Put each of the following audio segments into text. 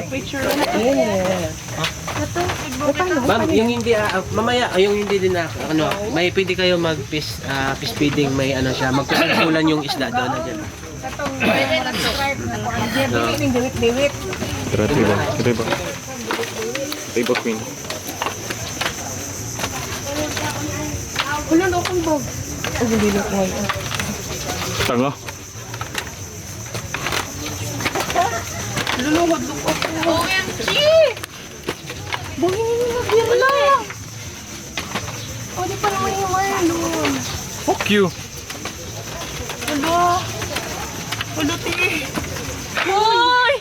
Picture. Yeah. Ma'am, yung hindi, mamaya, yung hindi din na, ano, may pwede kayo mag-fish feeding, may ano siya, magkukulan yung isda doon. Dyan. Diwit. Tara, ito ba? Ito queen. Wala na akong bag. Oh, hindi na ko ngayon. Tanga. Luluhod ko ako. OMG! Bangin niyo na birla. O, di pa naman yung doon. Fuck you. Wala. Wala, ti. Hoy!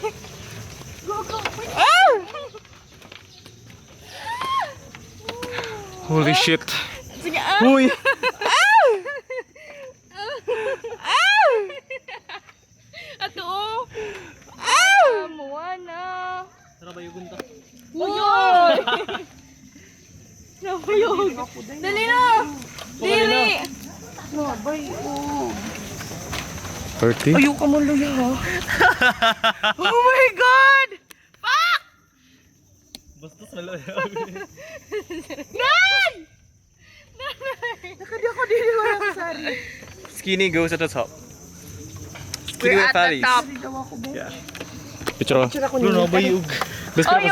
Holy shit. Sige, Uy. Ato, oh. Moana. Tara ba yung gunta? Uy! Nabuyog. Dali na! Dili! Nabay, oh. 30? Ayaw ka mo luya, ha? Oh my God! Fuck! Basta sa lalo. Nan! Nakadi ako dili ko yung sari. Skinny goes at the top. We're at the top. Yeah. Picture ka. Picture ako nila. Gusto Oh, ko yung